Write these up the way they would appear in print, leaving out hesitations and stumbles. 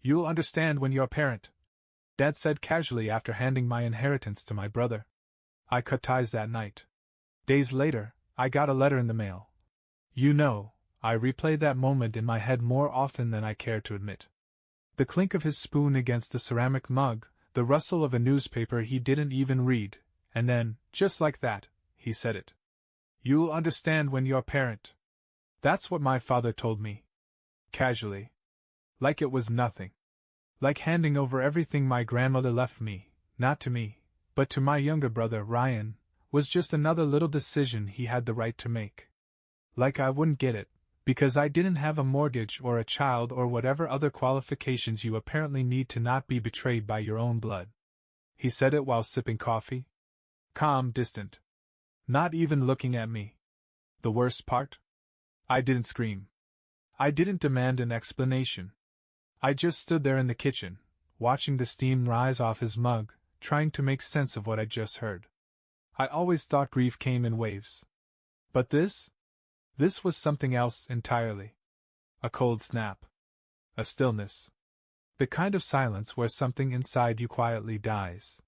You'll understand when you're a parent, Dad said casually after handing my inheritance to my brother. I cut ties that night. Days later, I got a letter in the mail. You know, I replay that moment in my head more often than I care to admit. The clink of his spoon against the ceramic mug, the rustle of a newspaper he didn't even read, and then, just like that, he said it. You'll understand when you're a parent. That's what my father told me. Casually. Like it was nothing. Like handing over everything my grandmother left me, not to me, but to my younger brother, Ryan, was just another little decision he had the right to make. Like I wouldn't get it, because I didn't have a mortgage or a child or whatever other qualifications you apparently need to not be betrayed by your own blood. He said it while sipping coffee. Calm, distant. Not even looking at me. The worst part? I didn't scream. I didn't demand an explanation. I just stood there in the kitchen, watching the steam rise off his mug, trying to make sense of what I'd just heard. I always thought grief came in waves. But this? This was something else entirely. A cold snap. A stillness. The kind of silence where something inside you quietly dies.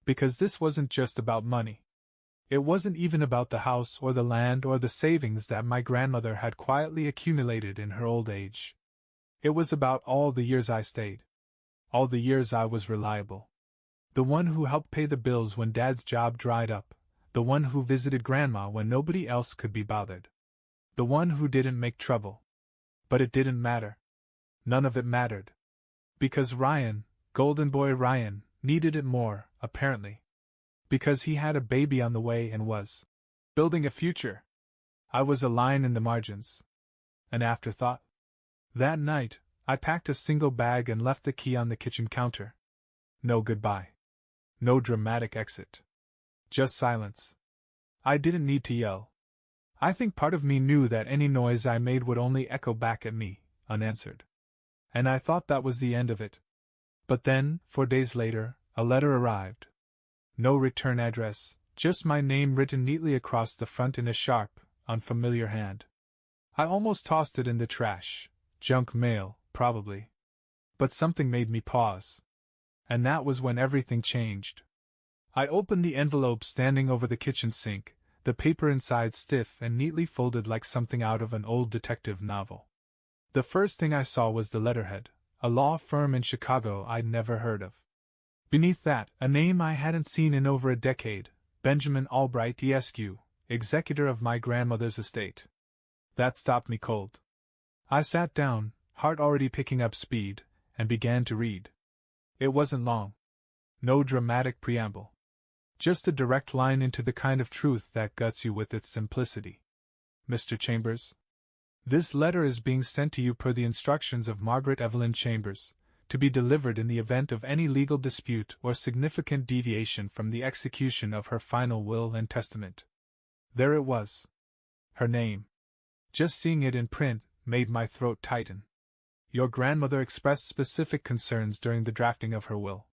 Because this wasn't just about money. It wasn't even about the house or the land or the savings that my grandmother had quietly accumulated in her old age. It was about all the years I stayed. All the years I was reliable. The one who helped pay the bills when Dad's job dried up. The one who visited Grandma when nobody else could be bothered. The one who didn't make trouble. But it didn't matter. None of it mattered. Because Ryan, Golden Boy Ryan, needed it more, apparently. Because he had a baby on the way and was building a future. I was a line in the margins. An afterthought. That night, I packed a single bag and left the key on the kitchen counter. No goodbye. No dramatic exit. Just silence. I didn't need to yell. I think part of me knew that any noise I made would only echo back at me, unanswered. And I thought that was the end of it. But then, 4 days later, a letter arrived. No return address, just my name written neatly across the front in a sharp, unfamiliar hand. I almost tossed it in the trash. Junk mail, probably. But something made me pause. And that was when everything changed. I opened the envelope standing over the kitchen sink, the paper inside stiff and neatly folded like something out of an old detective novel. The first thing I saw was the letterhead, a law firm in Chicago I'd never heard of. Beneath that, a name I hadn't seen in over a decade, Benjamin Albright Esq., executor of my grandmother's estate. That stopped me cold. I sat down, heart already picking up speed, and began to read. It wasn't long. No dramatic preamble. Just a direct line into the kind of truth that guts you with its simplicity. Mr. Chambers? This letter is being sent to you per the instructions of Margaret Evelyn Chambers, to be delivered in the event of any legal dispute or significant deviation from the execution of her final will and testament. There it was. Her name. Just seeing it in print made my throat tighten. Your grandmother expressed specific concerns during the drafting of her will.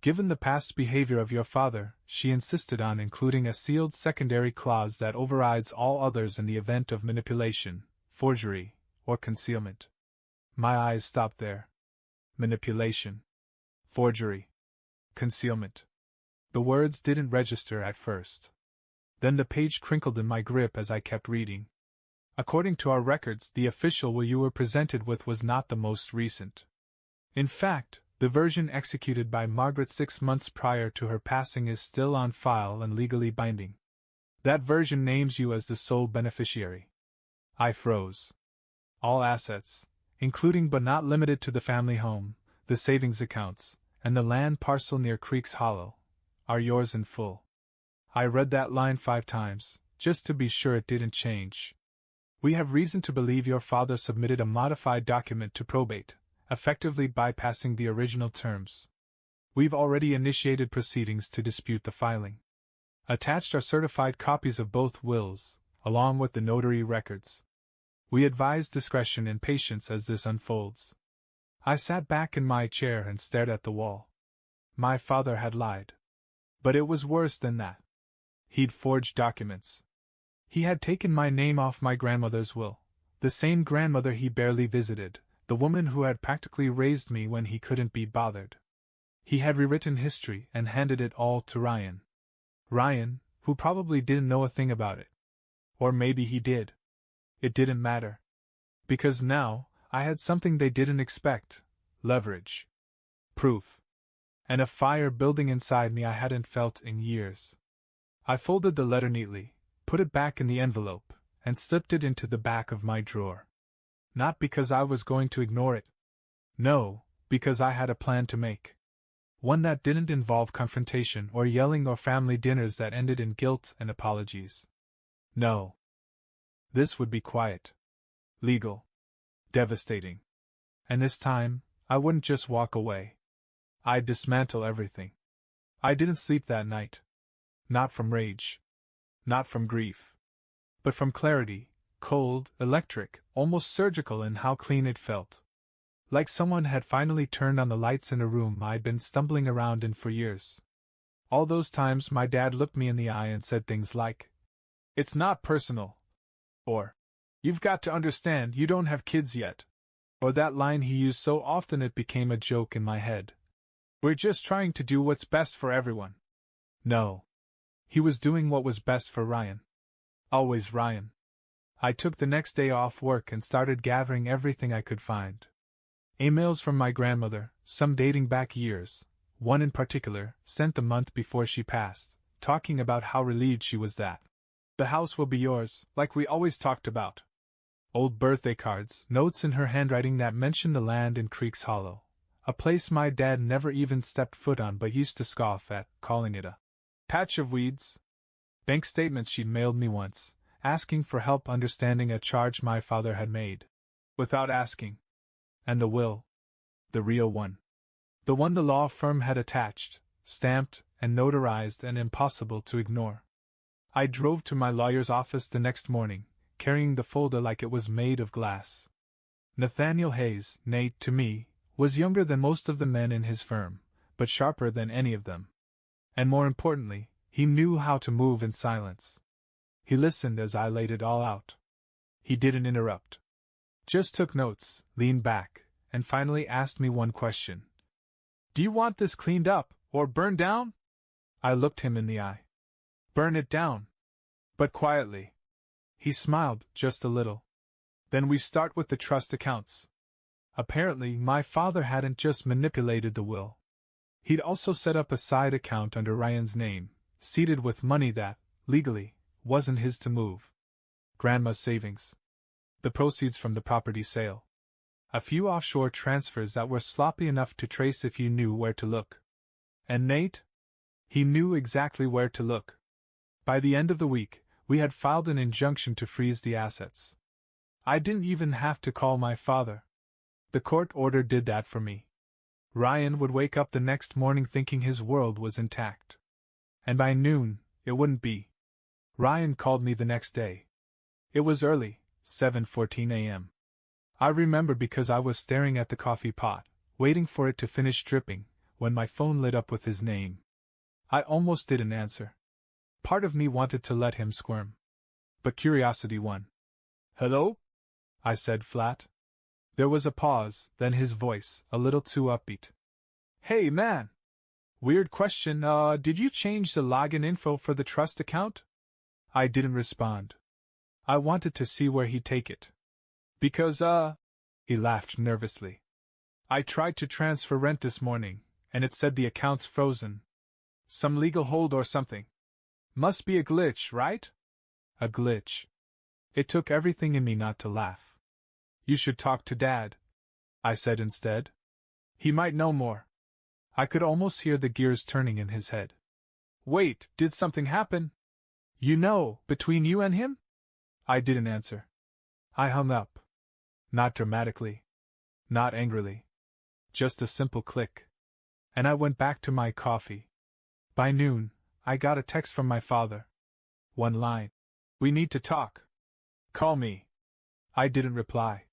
Given the past behavior of your father, she insisted on including a sealed secondary clause that overrides all others in the event of manipulation, forgery, or concealment. My eyes stopped there. Manipulation. Forgery. Concealment. The words didn't register at first. Then the page crinkled in my grip as I kept reading. According to our records, the official will you were presented with was not the most recent. In fact, the version executed by Margaret 6 months prior to her passing is still on file and legally binding. That version names you as the sole beneficiary. I froze. All assets, including but not limited to the family home, the savings accounts, and the land parcel near Creek's Hollow, are yours in full. I read that line 5 times, just to be sure it didn't change. We have reason to believe your father submitted a modified document to probate, effectively bypassing the original terms. We've already initiated proceedings to dispute the filing. Attached are certified copies of both wills, along with the notary records. We advise discretion and patience as this unfolds. I sat back in my chair and stared at the wall. My father had lied. But it was worse than that. He'd forged documents. He had taken my name off my grandmother's will, the same grandmother he barely visited, the woman who had practically raised me when he couldn't be bothered. He had rewritten history and handed it all to Ryan. Ryan, who probably didn't know a thing about it. Or maybe he did. It didn't matter. Because now, I had something they didn't expect: leverage. Proof. And a fire building inside me I hadn't felt in years. I folded the letter neatly, put it back in the envelope, and slipped it into the back of my drawer. Not because I was going to ignore it. No, because I had a plan to make. One that didn't involve confrontation or yelling or family dinners that ended in guilt and apologies. No. This would be quiet. Legal. Devastating. And this time, I wouldn't just walk away. I'd dismantle everything. I didn't sleep that night. Not from rage. Not from grief. But from clarity, cold, electric, almost surgical in how clean it felt. Like someone had finally turned on the lights in a room I'd been stumbling around in for years. All those times my dad looked me in the eye and said things like, "It's not personal." Or, "You've got to understand you don't have kids yet." Or that line he used so often it became a joke in my head. "We're just trying to do what's best for everyone." No. He was doing what was best for Ryan. Always Ryan. I took the next day off work and started gathering everything I could find. Emails from my grandmother, some dating back years, one in particular, sent the month before she passed, talking about how relieved she was that the house will be yours, like we always talked about. Old birthday cards, notes in her handwriting that mentioned the land in Creeks Hollow, a place my dad never even stepped foot on but used to scoff at, calling it a patch of weeds. Bank statements she'd mailed me once, asking for help understanding a charge my father had made. Without asking. And the will. The real one. The one the law firm had attached, stamped, and notarized and impossible to ignore. I drove to my lawyer's office the next morning, carrying the folder like it was made of glass. Nathaniel Hayes, Nate to me, was younger than most of the men in his firm, but sharper than any of them. And more importantly, he knew how to move in silence. He listened as I laid it all out. He didn't interrupt. Just took notes, leaned back, and finally asked me one question. "Do you want this cleaned up, or burned down?" I looked him in the eye. "Burn it down." But quietly. He smiled, just a little. "Then we start with the trust accounts." Apparently, my father hadn't just manipulated the will. He'd also set up a side account under Ryan's name, seeded with money that, legally, wasn't his to move. Grandma's savings. The proceeds from the property sale. A few offshore transfers that were sloppy enough to trace if you knew where to look. And Nate? He knew exactly where to look. By the end of the week, we had filed an injunction to freeze the assets. I didn't even have to call my father. The court order did that for me. Ryan would wake up the next morning thinking his world was intact. And by noon, it wouldn't be. Ryan called me the next day. It was early, 7:14 a.m. I remember because I was staring at the coffee pot, waiting for it to finish dripping, when my phone lit up with his name. I almost didn't answer. Part of me wanted to let him squirm. But curiosity won. "Hello?" I said flat. There was a pause, then his voice, a little too upbeat. "Hey man! Weird question, did you change the login info for the trust account?" I didn't respond. I wanted to see where he'd take it. "Because, he laughed nervously. "I tried to transfer rent this morning, and it said the account's frozen. Some legal hold or something. Must be a glitch, right?" A glitch. It took everything in me not to laugh. "You should talk to Dad," I said instead. "He might know more." I could almost hear the gears turning in his head. "Wait, did something happen? You know, between you and him?" I didn't answer. I hung up. Not dramatically. Not angrily. Just a simple click. And I went back to my coffee. By noon, I got a text from my father. One line. "We need to talk. Call me." I didn't reply.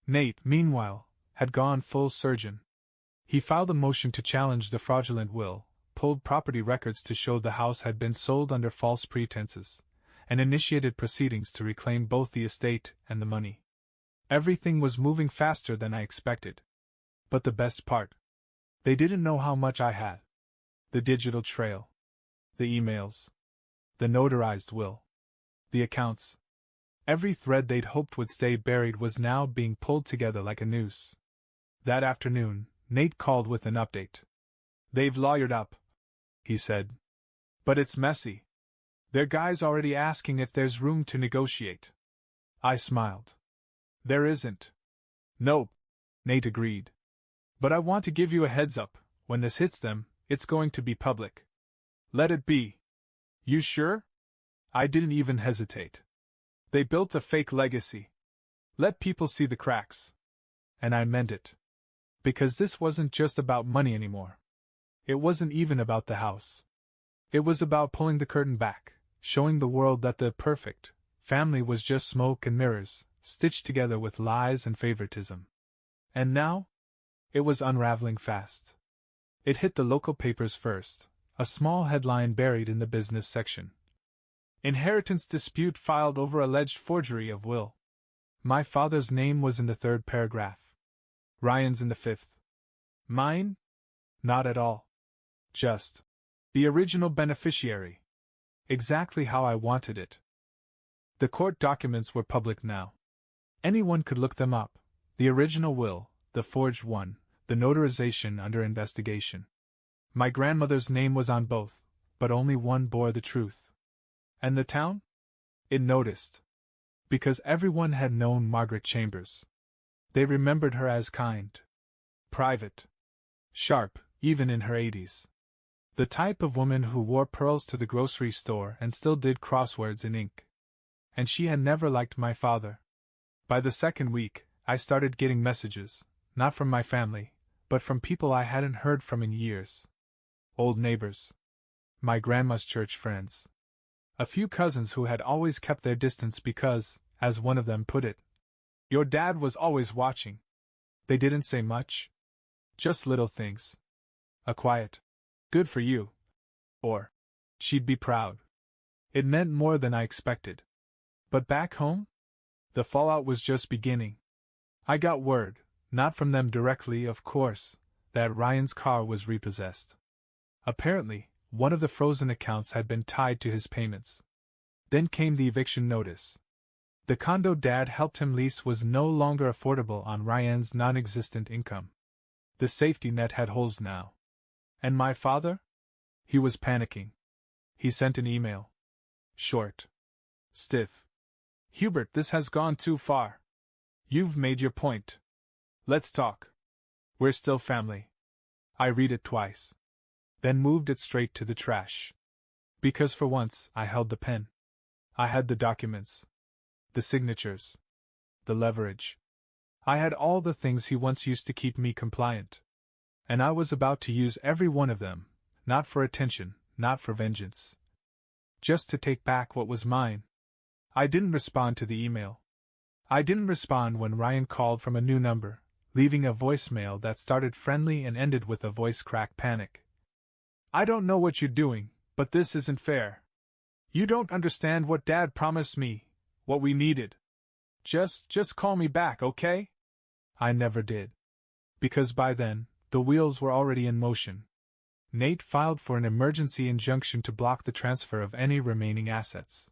Nate, meanwhile, had gone full surgeon. He filed a motion to challenge the fraudulent will, pulled property records to show the house had been sold under false pretenses, and initiated proceedings to reclaim both the estate and the money. Everything was moving faster than I expected. But the best part? They didn't know how much I had. The digital trail. The emails. The notarized will. The accounts. Every thread they'd hoped would stay buried was now being pulled together like a noose. That afternoon, Nate called with an update. "They've lawyered up," he said. "But it's messy. Their guy's already asking if there's room to negotiate." I smiled. "There isn't." "Nope," Nate agreed. "But I want to give you a heads up, when this hits them, it's going to be public. Let it be." "You sure?" I didn't even hesitate. They built a fake legacy. Let people see the cracks. And I meant it. Because this wasn't just about money anymore. It wasn't even about the house. It was about pulling the curtain back, showing the world that the perfect family was just smoke and mirrors, stitched together with lies and favoritism. And now? It was unraveling fast. It hit the local papers first, a small headline buried in the business section. "Inheritance dispute filed over alleged forgery of will." My father's name was in the third paragraph. Ryan's in the fifth. Mine? Not at all. Just the original beneficiary. Exactly how I wanted it. The court documents were public now. Anyone could look them up. The original will, the forged one, the notarization under investigation. My grandmother's name was on both, but only one bore the truth. And the town? It noticed. Because everyone had known Margaret Chambers. They remembered her as kind, private, sharp, even in her 80s. The type of woman who wore pearls to the grocery store and still did crosswords in ink. And she had never liked my father. By the second week, I started getting messages, not from my family, but from people I hadn't heard from in years. Old neighbors. My grandma's church friends. A few cousins who had always kept their distance because, as one of them put it, "Your dad was always watching." They didn't say much. Just little things. A quiet, "Good for you," or, "She'd be proud." It meant more than I expected. But back home? The fallout was just beginning. I got word, not from them directly of course, that Ryan's car was repossessed. Apparently, one of the frozen accounts had been tied to his payments. Then came the eviction notice. The condo Dad helped him lease was no longer affordable on Ryan's non-existent income. The safety net had holes now. And my father? He was panicking. He sent an email. Short. Stiff. "Hubert, this has gone too far. You've made your point. Let's talk. We're still family." I read it twice. Then moved it straight to the trash. Because for once, I held the pen. I had the documents. The signatures. The leverage. I had all the things he once used to keep me compliant. And I was about to use every one of them, not for attention, not for vengeance. Just to take back what was mine. I didn't respond to the email. I didn't respond when Ryan called from a new number, leaving a voicemail that started friendly and ended with a voice crack panic. "I don't know what you're doing, but this isn't fair. You don't understand what Dad promised me, what we needed. Just call me back, okay?" I never did. Because by then, the wheels were already in motion. Nate filed for an emergency injunction to block the transfer of any remaining assets.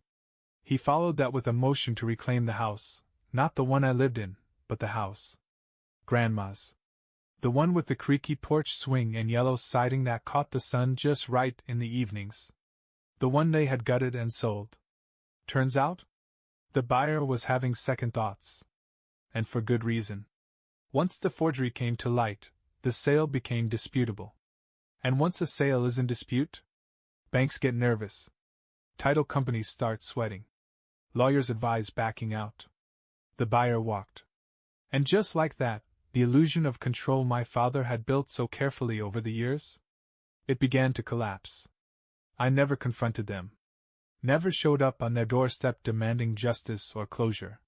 He followed that with a motion to reclaim the house, not the one I lived in, but the house. Grandma's. The one with the creaky porch swing and yellow siding that caught the sun just right in the evenings. The one they had gutted and sold. Turns out, the buyer was having second thoughts. And for good reason. Once the forgery came to light, the sale became disputable. And once a sale is in dispute, banks get nervous. Title companies start sweating. Lawyers advise backing out. The buyer walked. And just like that, the illusion of control my father had built so carefully over the years, it began to collapse. I never confronted them. Never showed up on their doorstep demanding justice or closure.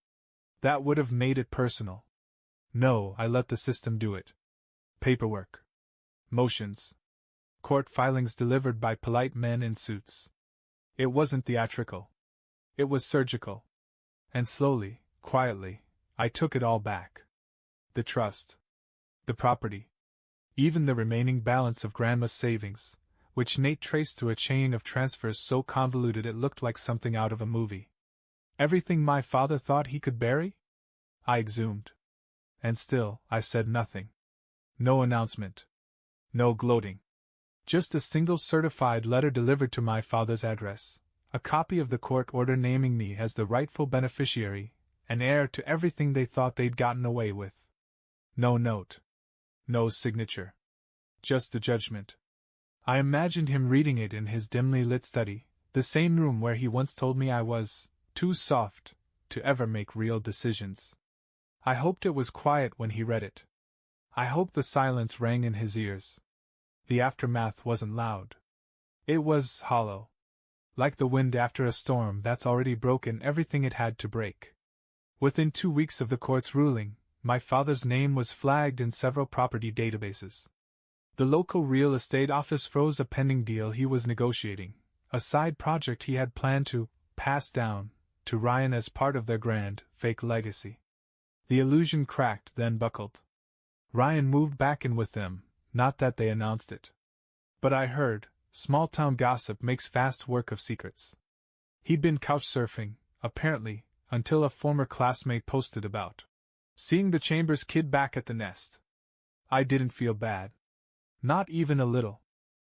That would have made it personal. No, I let the system do it. Paperwork. Motions. Court filings delivered by polite men in suits. It wasn't theatrical. It was surgical. And slowly, quietly, I took it all back. The trust. The property. Even the remaining balance of Grandma's savings, which Nate traced through a chain of transfers so convoluted it looked like something out of a movie. Everything my father thought he could bury? I exhumed. And still, I said nothing. No announcement. No gloating. Just a single certified letter delivered to my father's address, a copy of the court order naming me as the rightful beneficiary and heir to everything they thought they'd gotten away with. No note. No signature. Just the judgment. I imagined him reading it in his dimly lit study, the same room where he once told me I was too soft to ever make real decisions. I hoped it was quiet when he read it. I hoped the silence rang in his ears. The aftermath wasn't loud. It was hollow. Like the wind after a storm that's already broken everything it had to break. Within 2 weeks of the court's ruling, my father's name was flagged in several property databases. The local real estate office froze a pending deal he was negotiating, a side project he had planned to pass down to Ryan as part of their grand, fake legacy. The illusion cracked, then buckled. Ryan moved back in with them, not that they announced it. But I heard, small-town gossip makes fast work of secrets. He'd been couch-surfing, apparently, until a former classmate posted about seeing the Chambers kid back at the nest. I didn't feel bad. Not even a little.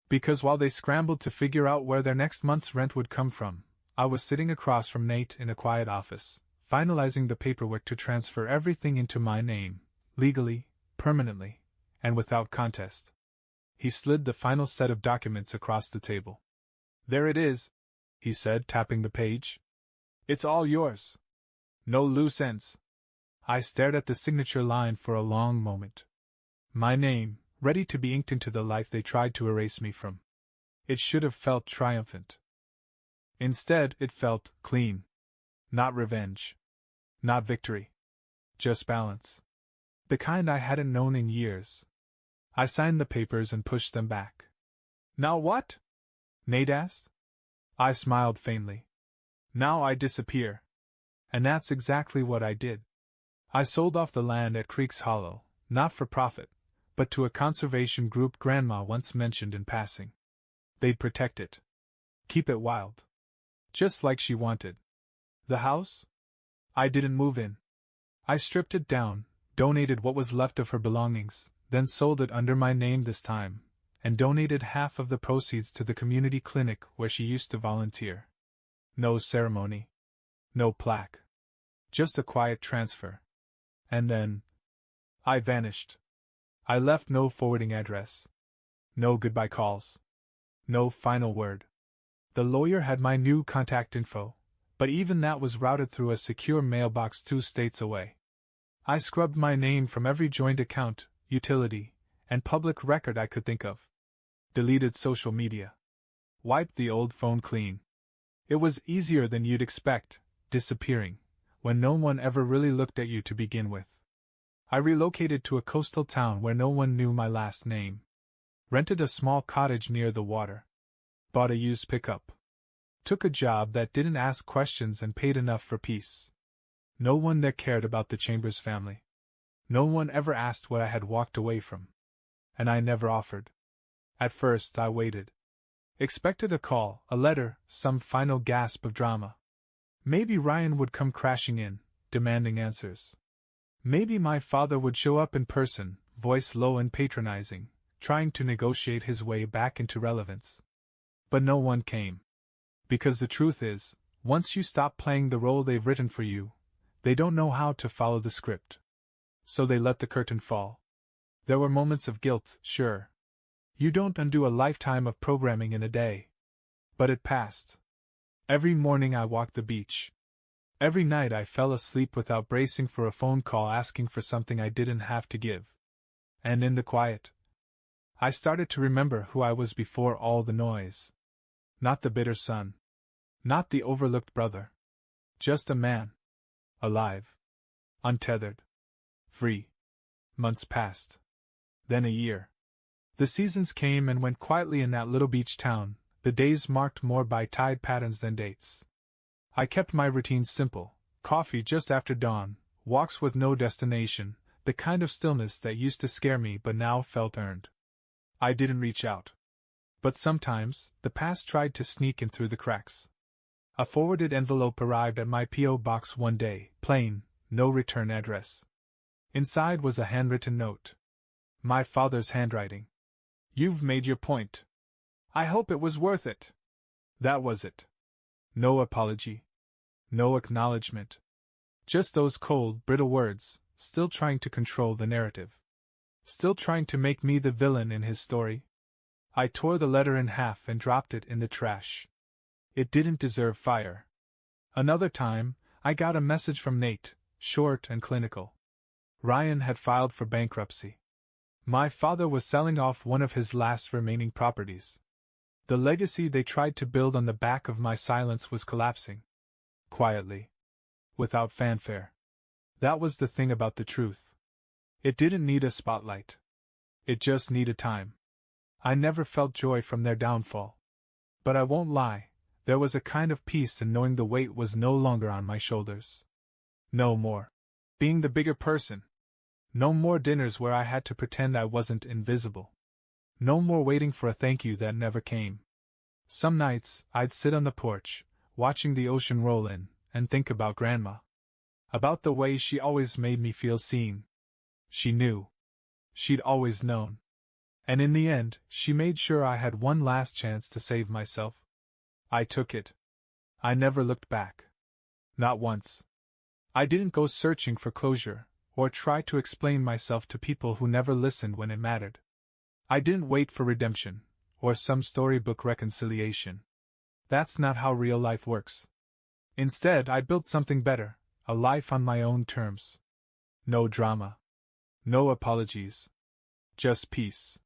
Because while they scrambled to figure out where their next month's rent would come from, I was sitting across from Nate in a quiet office, finalizing the paperwork to transfer everything into my name, legally, permanently, and without contest. He slid the final set of documents across the table. "There it is," he said, tapping the page. "It's all yours. No loose ends." I stared at the signature line for a long moment. My name, ready to be inked into the life they tried to erase me from. It should have felt triumphant. Instead, it felt clean. Not revenge. Not victory. Just balance. The kind I hadn't known in years. I signed the papers and pushed them back. "Now what?" Nate asked. I smiled faintly. "Now I disappear." And that's exactly what I did. I sold off the land at Creek's Hollow, not for profit, but to a conservation group Grandma once mentioned in passing. They'd protect it. Keep it wild. Just like she wanted. The house? I didn't move in. I stripped it down, donated what was left of her belongings, then sold it under my name this time, and donated half of the proceeds to the community clinic where she used to volunteer. No ceremony. No plaque. Just a quiet transfer. And then I vanished. I left no forwarding address. No goodbye calls. No final word. The lawyer had my new contact info, but even that was routed through a secure mailbox 2 states away. I scrubbed my name from every joint account, utility, and public record I could think of. Deleted social media. Wiped the old phone clean. It was easier than you'd expect, disappearing, when no one ever really looked at you to begin with. I relocated to a coastal town where no one knew my last name. Rented a small cottage near the water. Bought a used pickup. Took a job that didn't ask questions and paid enough for peace. No one there cared about the Chambers family. No one ever asked what I had walked away from. And I never offered. At first I waited. Expected a call, a letter, some final gasp of drama. Maybe Ryan would come crashing in, demanding answers. Maybe my father would show up in person, voice low and patronizing, trying to negotiate his way back into relevance. But no one came. Because the truth is, once you stop playing the role they've written for you, they don't know how to follow the script. So they let the curtain fall. There were moments of guilt, sure. You don't undo a lifetime of programming in a day. But it passed. Every morning I walked the beach. Every night I fell asleep without bracing for a phone call asking for something I didn't have to give. And in the quiet, I started to remember who I was before all the noise. Not the bitter son. Not the overlooked brother. Just a man. Alive. Untethered. Free. Months passed. Then a year. The seasons came and went quietly in that little beach town, the days marked more by tide patterns than dates. I kept my routine simple: coffee just after dawn, walks with no destination, the kind of stillness that used to scare me but now felt earned. I didn't reach out. But sometimes, the past tried to sneak in through the cracks. A forwarded envelope arrived at my P.O. box one day, plain, no return address. Inside was a handwritten note. My father's handwriting. "You've made your point. I hope it was worth it." That was it. No apology. No acknowledgement. Just those cold, brittle words, still trying to control the narrative. Still trying to make me the villain in his story. I tore the letter in half and dropped it in the trash. It didn't deserve fire. Another time, I got a message from Nate, short and clinical. Ryan had filed for bankruptcy. My father was selling off one of his last remaining properties. The legacy they tried to build on the back of my silence was collapsing. Quietly. Without fanfare. That was the thing about the truth. It didn't need a spotlight. It just needed time. I never felt joy from their downfall. But I won't lie, there was a kind of peace in knowing the weight was no longer on my shoulders. No more being the bigger person. No more dinners where I had to pretend I wasn't invisible. No more waiting for a thank you that never came. Some nights, I'd sit on the porch, watching the ocean roll in, and think about Grandma. About the way she always made me feel seen. She knew. She'd always known. And in the end, she made sure I had one last chance to save myself. I took it. I never looked back. Not once. I didn't go searching for closure, or try to explain myself to people who never listened when it mattered. I didn't wait for redemption, or some storybook reconciliation. That's not how real life works. Instead, I built something better, a life on my own terms. No drama. No apologies. Just peace.